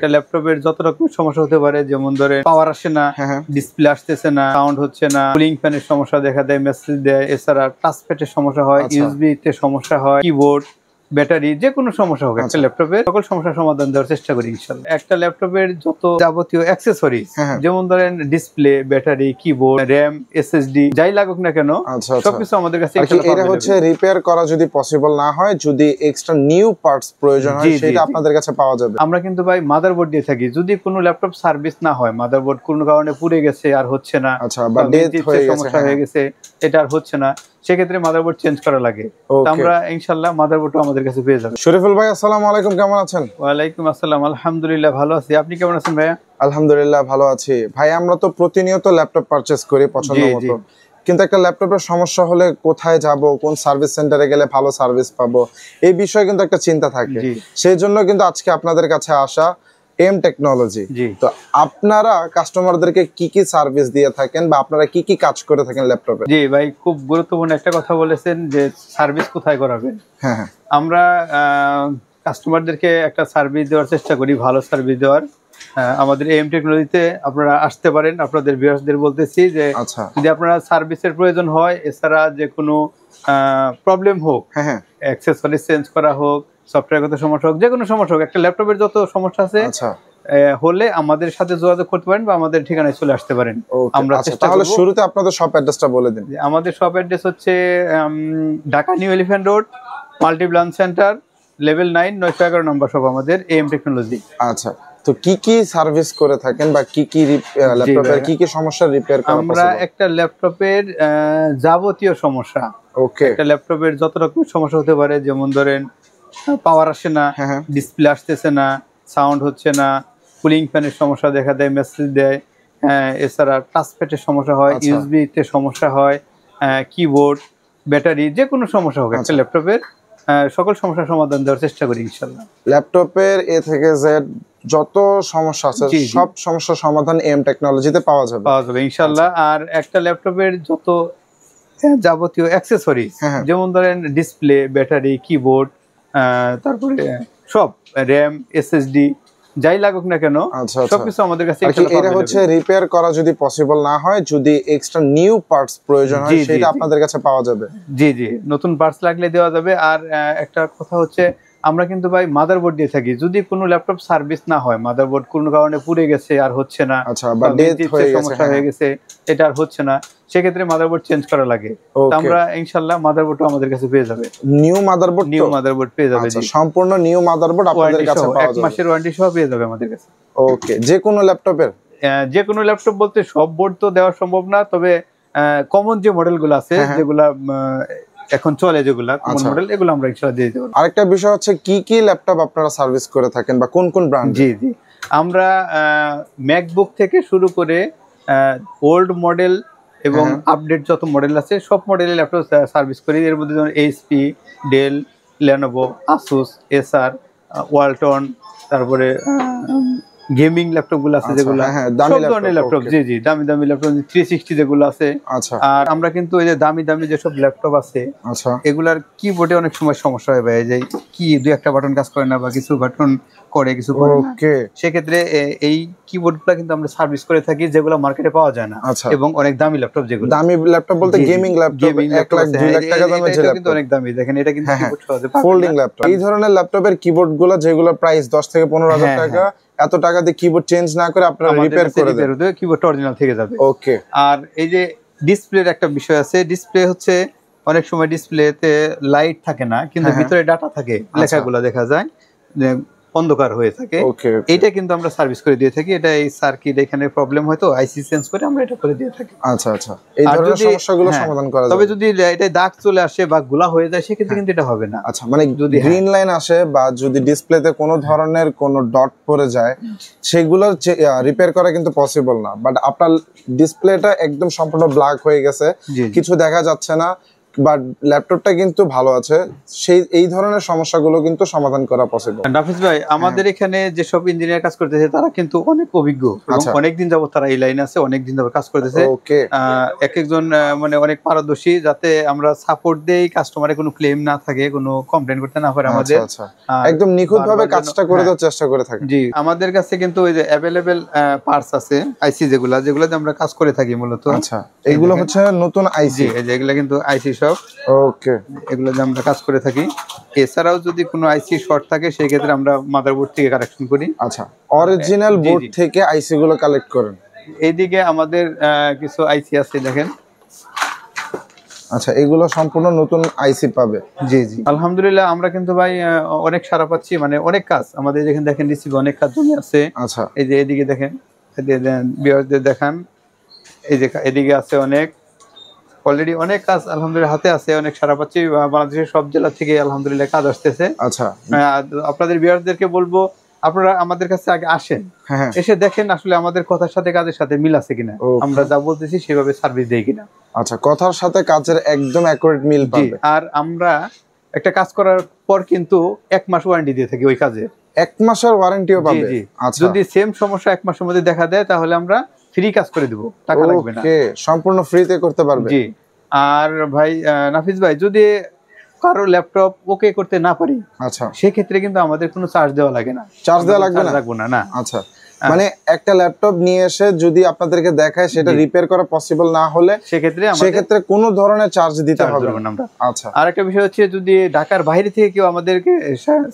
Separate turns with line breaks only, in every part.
একটা ল্যাপটপের যত রকম সমস্যা হতে পারে, যেমন ধরে পাওয়ার আসে না, ডিসপ্লে আসতেছে না, সাউন্ড হচ্ছে না, কুলিং ফ্যানের সমস্যা দেখা দেয়, মেসেজ দেয়, এছাড়া টাচপ্যাডের সমস্যা হয়, ইউএসবি তে সমস্যা হয়, কিবোর্ড, ব্যাটারি, যে কোনো সমস্যা হোক একটা ল্যাপটপের সকল সমস্যার সমাধান দেওয়ার চেষ্টা করি ইনশাআল্লাহ। একটা ল্যাপটপের যত যাবতীয় অ্যাকসেসরিজ, যেমন ধরেন display, battery, keyboard, RAM, SSD, যাই লাগুক না কেন সবকিছু আমাদের কাছে
এটা হচ্ছে রিপেয়ার করা যদি পসিবল না হয়, যদি এক্সট্রা নিউ পার্টস প্রয়োজন হয় সেটা আপনাদের কাছে পাওয়া যাবে।
আমরা কিন্তু ভাই মাদারবোর্ড দিয়ে থাকি। যদি কোনো ল্যাপটপ সার্ভিস না হয়, মাদারবোর্ড কোনো কারণে পুড়ে গেছে আর হচ্ছে না,
বা ডেথ হয়ে গেছে,
সমস্যা হয়ে গেছে, এটা আর হচ্ছে না, সেক্ষেত্রে মাদারবোর্ড চেঞ্জ করা লাগে। আমরা ইনশাআল্লাহ মাদারবোর্ডও আমাদের কাছে পেয়ে যাবেন।
শরীফুল ভাই আসসালামু আলাইকুম, কেমন আছেন?
ওয়ালাইকুম আসসালাম, আলহামদুলিল্লাহ ভালো আছি। আপনি কেমন আছেন ভাইয়া?
আলহামদুলিল্লাহ ভালো আছি ভাই। আমরা তো প্রতিনিয়ত ল্যাপটপ পারচেজ করি পছন্দ মতো, কিন্তু একটা ল্যাপটপের সমস্যা হলে কোথায় যাব, কোন সার্ভিস সেন্টারে গেলে ভালো সার্ভিস পাবো, এই বিষয়ে কিন্তু একটা চিন্তা থাকে। সেই জন্য কিন্তু আজকে আপনাদের কাছে আসা এম টেকনোলজি। তো আপনারা কাস্টমারদেরকে কি কি সার্ভিস দিয়ে থাকেন বা আপনারা কি কি কাজ করে থাকেন ল্যাপটপে?
জি ভাই, খুব গুরুত্বপূর্ণ একটা কথা বলেছেন যে সার্ভিস কোথায় করাবেন। আমরা কাস্টমারদেরকে একটা সার্ভিস দেওয়ার চেষ্টা করি, ভালো সার্ভিস দেওয়ার। আমাদের এম টেকনোলজিতে আপনারা আসতে পারেন। আপনাদের ভিউয়ার্সদের বলতেছি যে যদি আপনারা সার্ভিসের প্রয়োজন হয়, এছাড়া যে কোনো প্রবলেম হোক, অ্যাক্সেসরি চেঞ্জ করা হোক, সফটওয়্যারগত সমস্যা হোক, যে কোনো সমস্যা হোক, একটা ল্যাপটপের যত সমস্যা আছে হলে আমাদের সাথে যোগাযোগ করতে পারেন বা আমাদের ঠিকানায় চলে আসতে পারেন। আমরা চেষ্টা করব।
তাহলে শুরুতে আপনাদের শপ অ্যাড্রেসটা বলে দিন।
আমাদের শপ অ্যাড্রেস হচ্ছে Dhaka new elephant road, multi branch centre, level 9, 911 নম্বর শপ আমাদের এম টেকনোলজি।
আচ্ছা, তো কি কি সার্ভিস করে থাকেন বা কি কি ল্যাপটপের কি কি সমস্যা রিপেয়ার করা?
আমরা একটা ল্যাপটপের যাবতীয় সমস্যা, একটা ল্যাপটপের যত রকম সমস্যা হতে পারে, যেমন ধরেন পাওয়ার আসে না, ডিসপ্লে আসতেছে না, সাউন্ড হচ্ছে না, কুলিং ফ্যানের সমস্যা দেখা দেয়, মেসেজ দেয়, এছাড়া টাচপ্যাডের সমস্যা হয়, ইউএসবি তে সমস্যা হয়, কিবোর্ড, ব্যাটারি, যে কোনো সমস্যা হোক একটা ল্যাপটপের সকল সমস্যার সমাধান দেওয়ার চেষ্টা করি ইনশাআল্লাহ।
ল্যাপটপের এ থেকে জেড যত সমস্যা আছে সব সমস্যার সমাধান এম টেকনোলজিতে পাওয়া যাবে
ইনশাআল্লাহ। আর একটা ল্যাপটপের যত যাবতীয় অ্যাকসেসরিজ, যেমন ধরেন ডিসপ্লে, ব্যাটারি, কিবোর্ড, তারপরে সব র‍্যাম, এসএসডি, যাই লাগুক না কেন সবকিছু আমাদের কাছে
এটা হচ্ছে রিপেয়ার করা যদি পসিবল না হয়, যদি এক্সট্রা নিউ পার্টস প্রয়োজন হয় সেটা আপনাদের কাছে পাওয়া যাবে।
জি, নতুন পার্টস লাগলে দেওয়া যাবে। আর একটা কথা হচ্ছে, আমরা কিন্তু ভাই মাদারবোর্ড দিয়ে থাকি। যদি কোনো ল্যাপটপ সার্ভিস না হয়, মাদারবোর্ড কোনো কারণে পুড়ে গেছে আর হচ্ছে না,
বা ডেথ হয়ে গেছে,
সমস্যা হয়ে গেছে, এটা আর হচ্ছে না, সেক্ষেত্রে মাদারবোর্ড চেঞ্জ করা লাগে। আমরা ইনশাআল্লাহ মাদারবোর্ডও আমাদের কাছে পেয়ে যাবে।
নিউ মাদারবোর্ড পেয়ে যাবে।
সম্পূর্ণ
নিউ মাদারবোর্ড আপনাদের কাছে পাওয়া যাবে,
1 মাসের ওয়ারেন্টি সহ পেয়ে যাবে আমাদের কাছে।
ওকে, যে কোনো ল্যাপটপের
যে কোনো ল্যাপটপ বলতে সব বোর্ড তো দেওয়া সম্ভব না, তবে কমন যে মডেলগুলো আছে, যেগুলা এখন চলে, যেগুলা কমন মডেল, এগুলো আমরা ইনশাআল্লাহ দিয়ে দেব।
আরেকটা বিষয় হচ্ছে কি কি ল্যাপটপ আপনারা সার্ভিস করে থাকেন বা কোন কোন ব্র্যান্ড?
জি, আমরা ম্যাকবুক থেকে শুরু করে ওল্ড মডেল এবং আপডেট যত মডেল আছে সব মডেলের ল্যাপটপ সার্ভিস করি। এর মধ্যে যেমন এইচপি, ডেল, লেনোভো, আসুস, এসার, ওয়ালটন, তারপরে গেমিং ল্যাপটপ গুলো আছে, যেগুলো সব ধরনের ল্যাপটপ। জি, দামি ল্যাপটপ 360 যেগুলো আছে। আর আমরা কিন্তু এই যে দামি যেসব ল্যাপটপ আছে, এগুলার কিবোর্ডে অনেক সময় সমস্যা হয়ে যায়, যে কি দুই একটা বাটন কাজ করে না বা কিছু বাটন করে কিছু করে না, সেক্ষেত্রে এই কিবোর্ডগুলো কিন্তু আমরা সার্ভিস করে থাকি, যেগুলো মার্কেটে পাওয়া যায় না। এবং অনেক দামি ল্যাপটপ, যেগুলো
দামি ল্যাপটপ বলতে গেমিং ল্যাপটপ 1 লাখ 2 লাখ টাকা দামের যে
কিন্তু অনেক দামি, দেখেন এটা কিন্তু কিবোর্ড সহজে পাবেন না।
ফোল্ডিং ল্যাপটপ, এই ধরনের ল্যাপটপের কিবোর্ডগুলো যেগুলো প্রাইস 10 থেকে 15,000 টাকা, এত টাকা দিয়ে কিবোর্ড চেঞ্জ না করে আপনারা রিপেয়ার করে দেন,
কিবোর্ডটা অরিজিনাল থেকে যাবে।
ওকে।
আর এই যে ডিসপ্লের একটা বিষয় আছে, ডিসপ্লে হচ্ছে অনেক সময় ডিসপ্লেতে লাইট থাকে না, কিন্তু ভিতরে ডাটা থাকে, লেখাগুলো দেখা যায় অন্ধকার হয়ে থাকে, এটা কিন্তু আমরা সার্ভিস করে দিয়ে থাকি। এটা এই সার্কিট এখানে প্রবলেম হয়তো আইসি চেঞ্জ করে আমরা এটা করে দিয়ে থাকি।
আচ্ছা, এই ধরনের সমস্যাগুলো সমাধান করা যায়।
তবে যদি এটা দাগ চলে আসে বা গোলা হয়ে যায়, সেক্ষেত্রে কিন্তু এটা হবে না।
আচ্ছা, মানে যদি গ্রিন লাইন আসে বা যদি ডিসপ্লেতে কোনো ধরনের কোনো ডট পড়ে যায়, সেগুলো রিপেয়ার করা কিন্তু পসিবল না। বাট আপনার ডিসপ্লেটা একদম সম্পূর্ণ ব্ল্যাক হয়ে গেছে, কিছু দেখা যাচ্ছে না, বাট ল্যাপটপটা কিন্তু ভালো আছে, এই ধরনের সমস্যাগুলো কিন্তু সমাধান করা পসিবল।
নাফিস ভাই, আমাদের এখানে যেসব ইঞ্জিনিয়ার কাজ করতেছে তারা কিন্তু অনেক অভিজ্ঞ এবং অনেকদিন যাবত তারা এই লাইনে আছে, অনেকদিন যাবত কাজ করতেছে। এক একজন মানে অনেক পারদর্শী, যাতে আমরা সাপোর্ট দেই, কাস্টমারের কোনো ক্লেম না থাকে, কোনো কমপ্লেইন করতে না পারে আমাদের,
একদম নিখুঁতভাবে কাজটা করে দেওয়ার চেষ্টা করে থাকি।
জি, আমাদের কাছে কিন্তু ওই যে अवेलेबल পার্টস আছে, আইসি যেগুলোতে আমরা কাজ করে থাকি মূলত।
আচ্ছা, এগুলো হচ্ছে নতুন আইসি?
এই যে এগুলো কিন্তু আইসি সব।
ওকে,
এগুলোতে আমরা কাজ করে থাকি। এছাড়াও যদি কোনো আইসি শর্ট থাকে সেই ক্ষেত্রে আমরা মাদারবোর্ড থেকে কালেকশন করি।
আচ্ছা, অরিজিনাল বোর্ড থেকে আইসি গুলো কালেক্ট করেন?
এইদিকে আমাদের কিছু আইসি আছে, দেখেন।
আচ্ছা, এগুলো সম্পূর্ণ নতুন আইসি পাবে?
জি জি, আলহামদুলিল্লাহ আমরা কিন্তু ভাই অনেক সারা পাচ্ছি, মানে অনেক কাজ আমাদের যেখানে দেখেন রিসিভ অনেক কাজ জমি আছে।
আচ্ছা,
এই যে এদিকে দেখেন, ভিউয়ারদের দেখান, এই যে এদিকে আছে অনেক, অলরেডি অনেক কাজ আলহামদুলিল্লাহ হাতে আছে, অনেক সারা পাচ্ছি। বাংলাদেশের সব জেলা থেকে আলহামদুলিল্লাহ কাজ আসতেছে।
আচ্ছা,
আপনাদের ভিউয়ারদেরকে বলবো আপনারা আমাদের কাছে আগে আসেন, এসে দেখেন আসলে আমাদের কথার সাথে কাজের সাথে মিল আছে কিনা, আমরা যা বলতেছি সেভাবে সার্ভিস দেই কিনা।
আচ্ছা, কথার সাথে কাজের একদম অ্যাকুরেট মিল পাবে।
আর আমরা একটা কাজ করার পর কিন্তু 1 মাস ওয়ারেন্টি দিয়ে থাকি ওই কাজে।
1 মাসের ওয়ারেন্টিও পাবে?
আচ্ছা, যদি সেম সমস্যা 1 মাসের মধ্যে দেখা দেয় তাহলে আমরা ফ্রি কাজ করে দেব, টাকা লাগবে না।
ওকে, সম্পূর্ণ ফ্রিতে করতে পারবে?
জি। আর ভাই নাফিস ভাই, যদি কারো ল্যাপটপ ওকে করতে না পারি,
আচ্ছা,
সেক্ষেত্রে কিন্তু আমাদের কোনো চার্জ দেওয়া লাগে না।
চার্জ দেওয়া লাগবে না?
না।
আচ্ছা, মানে একটা ল্যাপটপ নিয়ে এসে যদি আপনাদেরকে দেখায় সেটা রিপেয়ার করা পসিবল না হলে সেক্ষেত্রে কোনো ধরনের চার্জ দিতে হবে না? আচ্ছা,
আর একটা বিষয় হচ্ছে, যদি ঢাকার বাইরে থেকে কেউ আমাদেরকে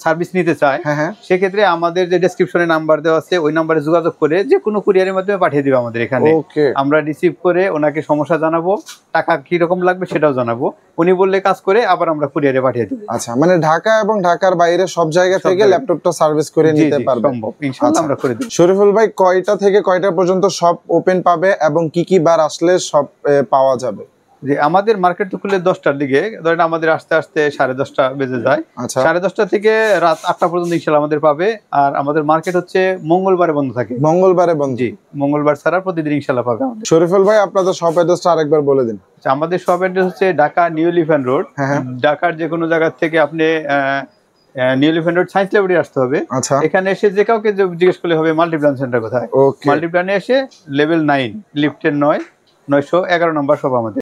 সার্ভিস নিতে চায়, সেক্ষেত্রে আমাদের যে ডেসক্রিপশনে নাম্বার দেওয়া আছে ওই নাম্বারে যোগাযোগ করে যে কোনো কুরিয়ারের মাধ্যমে পাঠিয়ে দিবে আমাদের এখানে। আমরা রিসিভ করে ওনাকে সমস্যা জানাবো, টাকা কি রকম লাগবে সেটাও জানাবো, উনি বললে কাজ করে আবার আমরা কুরিয়ারে পাঠিয়ে দেব।
আচ্ছা, মানে ঢাকা এবং ঢাকার বাইরে সব জায়গা থেকে ল্যাপটপটা সার্ভিস করে নিতে পারবে?
সম্ভব, ইনশাআল্লাহ আমরা করে দেব।
শরীফুল ভাই, কয়টা থেকে কয়টা পর্যন্ত সব ওপেন পাবে এবং কি কি বার আসলে সব পাওয়া যাবে?
যে আমাদের মার্কেট তো খুলে 10টার দিকে, ধরেন আমাদের আসতে আসতে 10:30 বেজে যায়। 10:30 থেকে রাত 8টা পর্যন্ত ইনশাআল্লাহ আমাদের পাবে। আর আমাদের মার্কেট হচ্ছে মঙ্গলবারে বন্ধ থাকে।
মঙ্গলবারে বন্ধ? জি,
মঙ্গলবার ছাড়া প্রতিদিন ইনশাআল্লাহ পাবে আমাদের।
শরীফুল ভাই, আপনাদের শপ অ্যাড্রেসটা আরেকবার বলে দিন।
আমাদের শপ অ্যাড্রেস হচ্ছে ঢাকা নিউ এলিফ্যান্ট রোড। ঢাকার যে কোনো জায়গা থেকে আপনি new elephant road science laboratory আসতে হবে। এখানে এসে যে কাউকে জিজ্ঞেস করলে হবে মাল্টিপ্ল্যান সেন্টার কোথায়। মাল্টিপ্ল্যানে এসে লেভেল 9 লিফটের 9 911 নম্বর সব আমাদের।